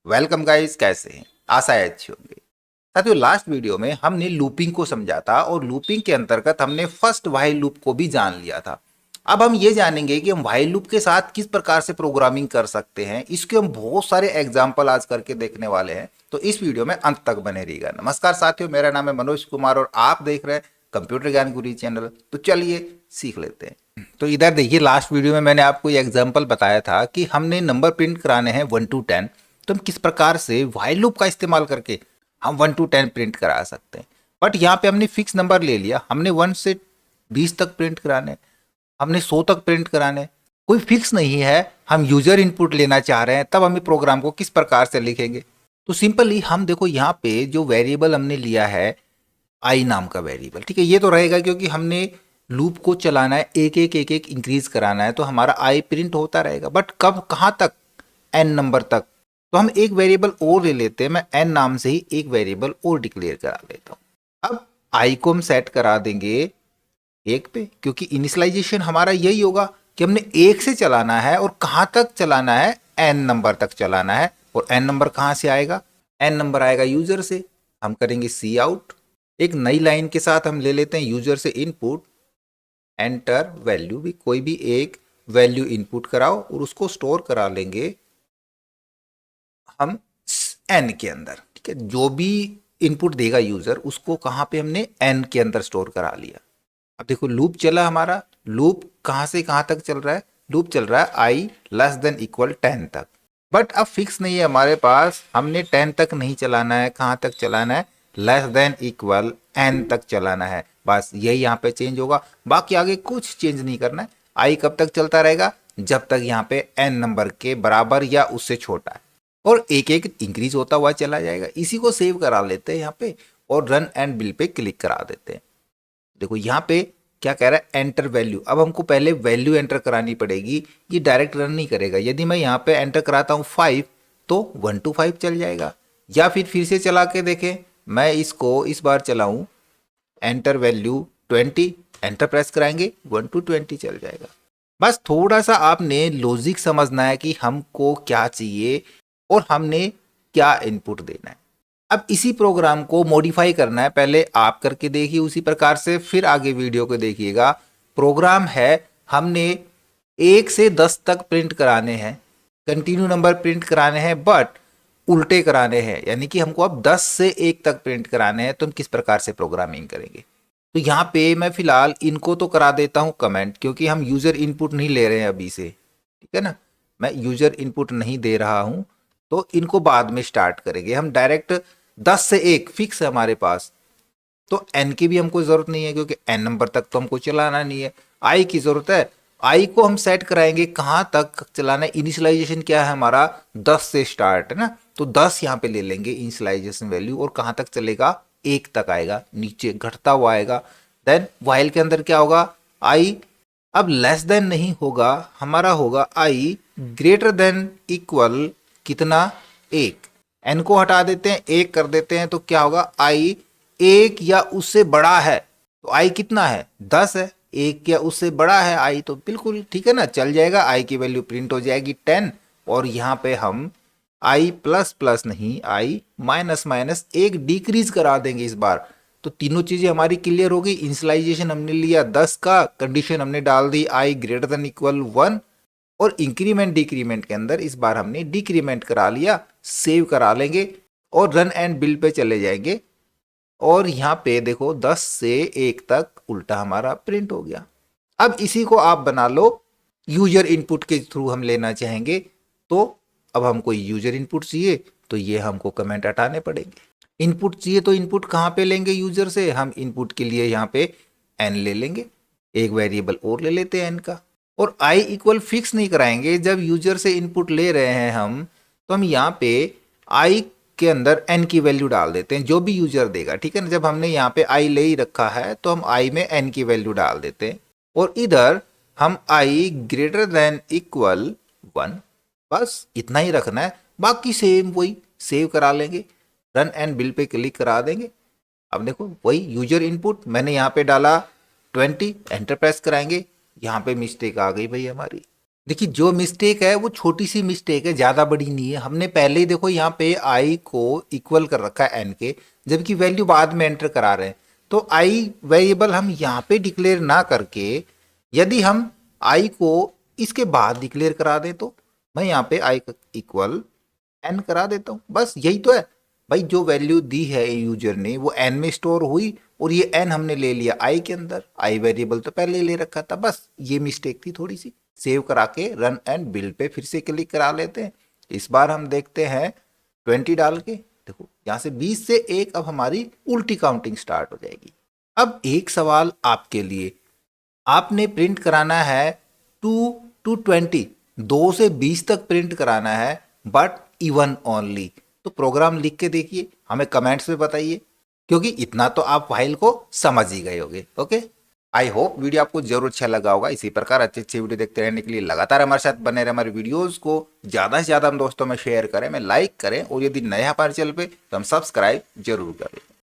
Welcome guys, कैसे हैं? आशा है अच्छी होंगी। साथियों, लास्ट वीडियो में हमने लूपिंग को समझा था और लूपिंग के अंतर्गत हमने फर्स्ट व्हाइल लूप को भी जान लिया था। अब हम ये जानेंगे कि हम व्हाइल लूप के साथ किस प्रकार से प्रोग्रामिंग कर सकते हैं। इसके हम बहुत सारे एग्जाम्पल आज करके देखने वाले हैं, तो इस वीडियो में अंत तक बने रहिएगा। नमस्कार साथियों, मेरा नाम है मनोज कुमार और आप देख रहे हैं कंप्यूटर ज्ञान गुरु चैनल। तो चलिए सीख लेते हैं। तो इधर देखिए, लास्ट वीडियो में मैंने आपको ये एग्जाम्पल बताया था कि हमने नंबर प्रिंट कराने हैं 1 to 10। तो हम किस प्रकार से व्हाइल लूप का इस्तेमाल करके हम 1 to 10 प्रिंट करा सकते हैं। बट यहाँ पे हमने फिक्स नंबर ले लिया, हमने 1 से 20 तक प्रिंट कराने, हमने 100 तक प्रिंट कराने, कोई फिक्स नहीं है। हम यूजर इनपुट लेना चाह रहे हैं, तब हम प्रोग्राम को किस प्रकार से लिखेंगे। तो सिंपली हम देखो, यहाँ पे जो वेरिएबल हमने लिया है आई नाम का वेरिएबल, ठीक है, ये तो रहेगा क्योंकि हमने लूप को चलाना है, एक एक इंक्रीज कराना है, तो हमारा आई प्रिंट होता रहेगा। बट कब, कहाँ तक? एन नंबर तक। तो हम एक वेरिएबल और ले लेते हैं, मैं एन नाम से ही एक वेरिएबल और डिक्लेयर करा लेता हूं। अब आई को हम सेट करा देंगे 1 पे, क्योंकि इनिशियलाइजेशन हमारा यही होगा कि हमने 1 से चलाना है और कहां तक चलाना है, एन नंबर तक चलाना है। और एन नंबर कहां से आएगा? एन नंबर आएगा यूजर से। हम करेंगे सी आउट, एक नई लाइन के साथ हम ले लेते हैं यूजर से इनपुट, एंटर वैल्यू, भी कोई भी एक वैल्यू इनपुट कराओ और उसको स्टोर करा लेंगे हम एन के अंदर, ठीक है। जो भी इनपुट देगा यूजर, उसको कहां पे हमने एन के अंदर स्टोर करा लिया। अब देखो लूप चला हमारा, लूप कहां से कहां तक चल रहा है? लूप चल रहा है आई लेस देन इक्वल 10 तक। बट अब फिक्स नहीं है हमारे पास, हमने 10 तक नहीं चलाना है, कहां तक चलाना है? लेस देन इक्वल एन तक चलाना है। बस यही यहाँ पे चेंज होगा, बाकी आगे कुछ चेंज नहीं करना है। आई कब तक चलता रहेगा? जब तक यहाँ पे एन नंबर के बराबर या उससे छोटा है, और एक एक इंक्रीज होता हुआ चला जाएगा। इसी को सेव करा लेते हैं यहाँ पे और run and bill pay click करा देते हैं। देखो यहाँ पे क्या कह रहा है, एंटर वैल्यू। अब हमको पहले वैल्यू एंटर करानी पड़ेगी, ये डायरेक्ट रन नहीं करेगा। यदि मैं यहाँ पे एंटर कराता हूँ 5, तो 1 to 5 चल जाएगा। या फिर से चला के देखें, मैं इसको इस बार चलाऊं, एंटर वैल्यू 20, एंटर प्रेस कराएंगे 1 to 20 चल जाएगा। बस थोड़ा सा आपने लॉजिक समझना है कि हमको क्या चाहिए और हमने क्या इनपुट देना है। अब इसी प्रोग्राम को मॉडिफाई करना है, पहले आप करके देखिए उसी प्रकार से, फिर आगे वीडियो को देखिएगा। प्रोग्राम है, हमने 1 से 10 तक प्रिंट कराने हैं, कंटिन्यू नंबर प्रिंट कराने हैं, बट उल्टे कराने हैं, यानी कि हमको अब 10 से 1 तक प्रिंट कराने हैं। तो हम किस प्रकार से प्रोग्रामिंग करेंगे? तो यहाँ पे मैं फिलहाल इनको तो करा देता हूँ कमेंट, क्योंकि हम यूजर इनपुट नहीं ले रहे हैं अभी से, ठीक है ना। मैं यूजर इनपुट नहीं दे रहा हूँ, तो इनको बाद में स्टार्ट करेंगे। हम डायरेक्ट 10 से 1 फिक्स है हमारे पास, तो एन की भी हमको जरूरत नहीं है, क्योंकि एन नंबर तक तो हमको चलाना नहीं है। आई की जरूरत है, आई को हम सेट कराएंगे कहां तक चलाना है। इनिशियलाइजेशन क्या है हमारा? 10 से स्टार्ट है ना, तो 10 यहाँ पे ले लेंगे इनिशियलाइजेशन वैल्यू, और कहां तक चलेगा? 1 तक आएगा, नीचे घटता हुआ आएगा। देन व्हाइल के अंदर क्या होगा? आई अब लेस देन नहीं होगा, हमारा होगा आई ग्रेटर देन इक्वल कितना? 1। एन को हटा देते हैं, 1 कर देते हैं, तो क्या होगा? आई 1 या उससे बड़ा है, तो आई कितना है? 10 है। 1 या उससे बड़ा है आई, तो बिल्कुल ठीक है ना, चल जाएगा। आई की वैल्यू प्रिंट हो जाएगी 10, और यहाँ पे हम आई प्लस प्लस नहीं, आई माइनस माइनस 1 डिक्रीज करा देंगे इस बार। तो तीनों चीजें हमारी क्लियर हो गई। इनिशियलाइजेशन हमने लिया 10 का, कंडीशन हमने डाल दी आई ग्रेटर देन इक्वल 1, और इंक्रीमेंट डिक्रीमेंट के अंदर इस बार हमने डिक्रीमेंट करा लिया। सेव करा लेंगे और रन एंड बिल्ड पे चले जाएंगे, और यहाँ पे देखो 10 से 1 तक उल्टा हमारा प्रिंट हो गया। अब इसी को आप बना लो, यूजर इनपुट के थ्रू हम लेना चाहेंगे, तो अब हमको यूजर इनपुट चाहिए, तो ये हमको कमेंट हटाने पड़ेंगे। इनपुट चाहिए तो इनपुट कहाँ पे लेंगे? यूजर से। हम इनपुट के लिए यहाँ पे एन ले लेंगे, एक वेरिएबल और ले लेते हैं एन का, और आई इक्वल फिक्स नहीं कराएंगे। जब यूजर से इनपुट ले रहे हैं हम, तो हम यहाँ पे आई के अंदर एन की वैल्यू डाल देते हैं, जो भी यूजर देगा, ठीक है ना। जब हमने यहाँ पे आई ले ही रखा है, तो हम आई में एन की वैल्यू डाल देते हैं, और इधर हम आई ग्रेटर देन इक्वल 1, बस इतना ही रखना है। बाकी सेम वही सेव करा लेंगे, run and bill pay click करा देंगे। अब देखो वही यूजर इनपुट मैंने यहाँ पे डाला 20, एंटर प्रेस कराएंगे, यहाँ पे मिस्टेक आ गई भाई हमारी, देखिए जो मिस्टेक है वो छोटी सी मिस्टेक है, ज़्यादा बड़ी नहीं है। हमने पहले ही देखो यहाँ पे आई को इक्वल कर रखा है एन के, जबकि वैल्यू बाद में एंटर करा रहे हैं। तो आई वेरिएबल हम यहाँ पे डिक्लेयर ना करके यदि हम आई को इसके बाद डिक्लेयर करा दें, तो मैं यहाँ पे आई इक्वल एन करा देता हूँ। बस यही तो है भाई, जो वैल्यू दी है यूजर ने वो एन में स्टोर हुई और ये एन हमने ले लिया आई के अंदर। आई वेरिएबल तो पहले ही ले रखा था, बस ये मिस्टेक थी थोड़ी सी। सेव करा के रन एंड बिल्ड पे फिर से क्लिक करा लेते हैं। इस बार हम देखते हैं 20 डाल के, देखो यहाँ से 20 से 1 अब हमारी उल्टी काउंटिंग स्टार्ट हो जाएगी। अब एक सवाल आपके लिए, आपने प्रिंट कराना है 2 to 20, 2 से 20 तक प्रिंट कराना है, बट इवन ओनली। तो प्रोग्राम लिख के देखिए, हमें कमेंट्स में बताइए, क्योंकि इतना तो आप फाइल को समझ ही गए होगे। ओके, आई होप वीडियो आपको जरूर अच्छा लगा होगा। इसी प्रकार अच्छे अच्छे वीडियो देखते रहने के लिए लगातार हमारे साथ बने रहे। हमारे वीडियोस को ज़्यादा से ज़्यादा हम दोस्तों में शेयर करें, में लाइक करें, और यदि नए हमारे चैनल पे तो हम सब्सक्राइब जरूर करें।